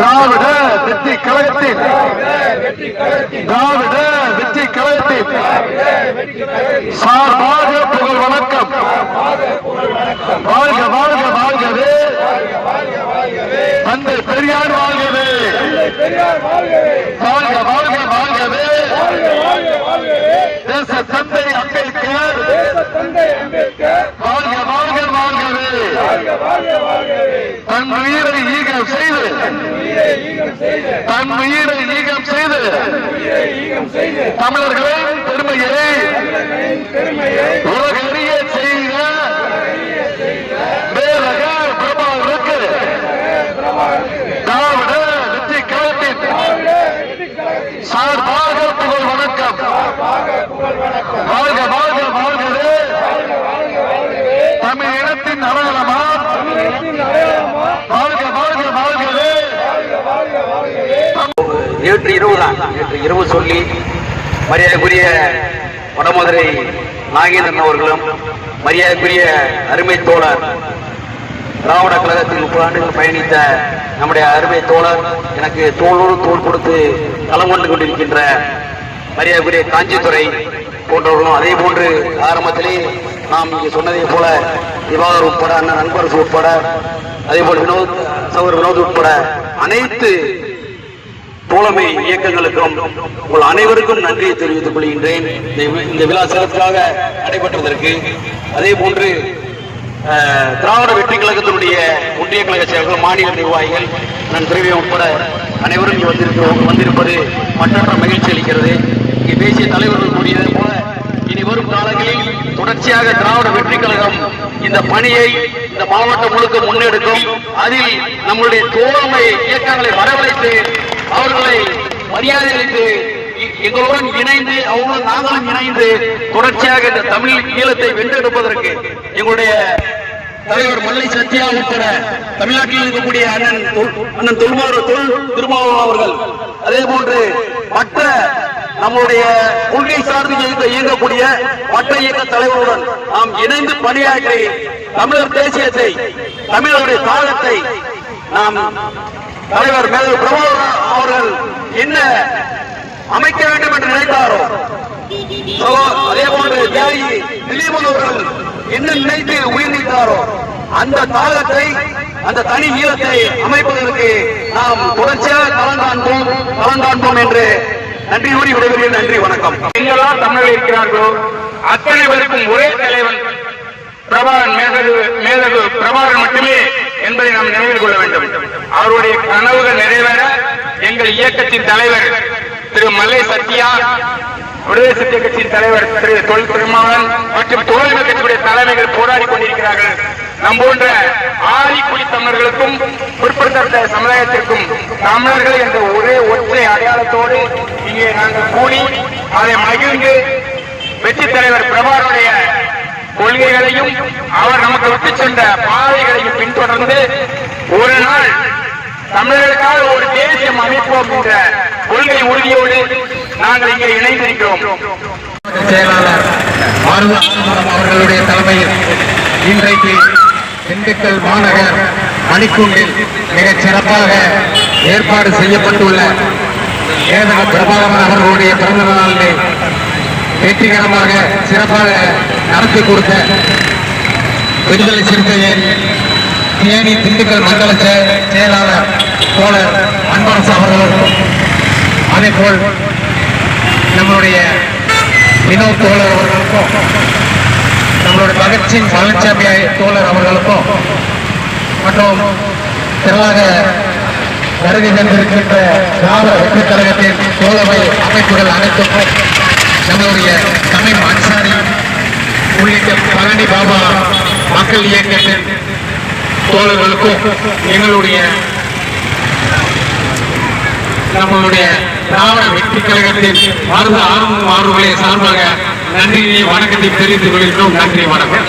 திராவிட வெற்றி கழகத்தின் திராவிட வெற்றி கழகத்தின் சார்பாக புகழ் வணக்கம். வாழ்க வாழ்க வாழ்கவே, தந்தை பெரியார் வாழ்கவே, வாழ்க வாழ்க வாழ்கவே, தேச தந்தை அம்பேத்கர் வாழ்க வாழ்க வாழ்கவே. தன் உயிரை ஈகம் செய்து தமிழர்களின் பெருமையை உலகறிய செய்த மேலக பிரபாகருக்கு திராவிட வெற்றி கழகத்தின் சார்பாக புகழ் வணக்கம். வாழ்க வாழ்க வாழ்கவே, தமிழ் இனத்தின் அடையாளமா வாழ்க வாழ்க வாழ்கவே. நேற்று இரவு சொல்லி மரியாதைக்குரிய வடமதுரை நாகேந்திரன் அவர்களும் மரியாதைக்குரிய அருமை தோழர் திராவிட கழகத்தில் 30 ஆண்டுகள் பயணித்த நம்முடைய அருமை தோழர் எனக்கு தோளோடு தோள் கொடுத்து களம் கொண்டு கொண்டிருக்கின்ற மரியாதைக்குரிய காஞ்சித்துறை போன்றவர்களும் அதே போன்று ஆரம்பத்திலே நாம் இங்கே சொன்னதை போல திவாகர் உட்பட அண்ணன் நண்பரசு உட்பட அதே போல வினோத் உட்பட அனைத்து தோழமை இயக்கங்களுக்கும் உங்கள் அனைவருக்கும் நன்றியை தெரிவித்துக் கொள்கின்றேன். இந்த விழா சிறப்பாக நடைபெற்றதற்கு அதே போன்று திராவிட வெற்றி கழகத்தினுடைய ஒன்றிய கழக செயலர்கள், மாநில நிர்வாகிகள், நான் துறைவியம் உட்பட அனைவரும் இங்கே வந்திருப்பது மற்றற்ற மகிழ்ச்சி அளிக்கிறது. இங்கே பேசிய தலைவர்கள் கூறியது போல இனி வரும் காலங்களில் தொடர்ச்சியாக திராவிட வெற்றி கழகம் இந்த பணியை இந்த மாவட்டம் முழுக்க முன்னெடுக்கும். அதில் நம்முடைய தோழமை இயக்கங்களை வரவழைத்து அவர்களை மரியாதை அளித்து எங்களுடன் இணைந்து அவங்களும் நாங்களும் இணைந்து தொடர்ச்சியாக இந்த தமிழ் ஈழத்தை வென்றெடுப்பதற்கு எங்களுடைய தலைவர் மல்லை சத்யா உட்பட தமிழ்நாட்டில் இருக்கக்கூடிய அண்ணன் திருமாவளவன் அவர்கள் அதே போன்று மற்ற நம்முடைய கொள்கை சார்ந்து இயங்கக்கூடிய மற்ற இயக்க தலைவருடன் நாம் இணைந்து பணியாற்றி தமிழர் தேசியத்தை, தமிழருடைய தாகத்தை நாம் தலைவர் மேதகு பிரபாகரன் அவர்கள் என்ன அமைக்க வேண்டும் என்று நினைத்தாரோ, அதே போன்று தியாகி திலீபன் அவர்கள் என்ன நினைத்து உயிர் நீத்தாரோ அந்த தாகத்தை, அந்த தனி ஈழத்தை அமைப்பதற்கு நாம் தொடர்ச்சியாக களங்காண்போம் என்று நன்றி கூறி விடுகிறேன். நன்றி, வணக்கம். எங்கெல்லாம் தமிழர்கள் இருக்கிறார்களோ அத்தனை பேருக்கும் ஒரே தலைவன் மேதகு பிரபாகரன் மட்டுமே என்பதை நாம் நினைவில் கொள்ள வேண்டும். அவருடைய கனவுகள் நிறைவேற எங்கள் இயக்கத்தின் தலைவர் திரு மல்லை சத்யா, விடுதலை சிறுத்தை கட்சியின் தலைவர் திரு தொல் திருமாவளவன் மற்றும் தோழமை கட்சியுடைய தலைமைகள் போராடி கொண்டிருக்கிறார்கள். நம் போன்ற ஆதிக்குடி தமிழர்களுக்கும் பிற்படுத்தப்பட்ட சமுதாயத்திற்கும் தமிழர்கள் என்ற ஒரே ஒற்றை அடையாளத்தோடு இங்கே நாங்கள் கூடி அதை மகிழ்ந்து வெற்றி தலைவர் பிரபாகரனுடைய கொள்கைகளையும் அவர் நமக்கு விட்டு சென்ற பாதைகளையும் பின்தொடர்ந்து ஒரு நாள் தமிழர்களுக்காக ஒரு தேசியம் அமைப்போம் என்ற கொள்கை உறுதியோடு நாங்கள் இங்கே இணைந்திருக்கிறோம். செயலாளர் அவர்களுடைய தலைமையில் இன்றைக்கு திண்டுக்கல் மாநகர் மணிக்கூண்டில் மிகச் சிறப்பாக ஏற்பாடு செய்யப்பட்டுள்ள மேதகு பிரபாகரன் அவர்களுடைய பிறந்த நாளிலே வெற்றிகரமாக சிறப்பாக நடத்தி கொடுத்த விடுதலை சிறுத்தையின் தேனி திண்டுக்கல் மண்டல செயலாளர் தோழர் அன்பரசு அவர்களுக்கும் அதேபோல் நம்மளுடைய வினோத் தோழர் அவர்களுக்கும் நம்மளுடைய பகத்சிங் பழனிசாமி தோழர் அவர்களுக்கும் மற்றும் திரளாக வருகை தந்திருக்கின்ற திராவிட வெற்றி கழகத்தின் தோழமை அமைப்புகள் அனைத்துக்கும் நம்மளுடைய தமிழ் அன்சாரி உள்ளிட்ட பழனி பாபா மக்கள் இயக்கத்தின் தோழர்களுக்கும் எங்களுடைய நம்மளுடைய திராவிட வெற்றி கழகத்தின் ஆர்வங்களை சார்பாக நன்றி வணக்கத்தை தெரிவித்துக் கொள்கிறோம். நன்றி, வணக்கம்.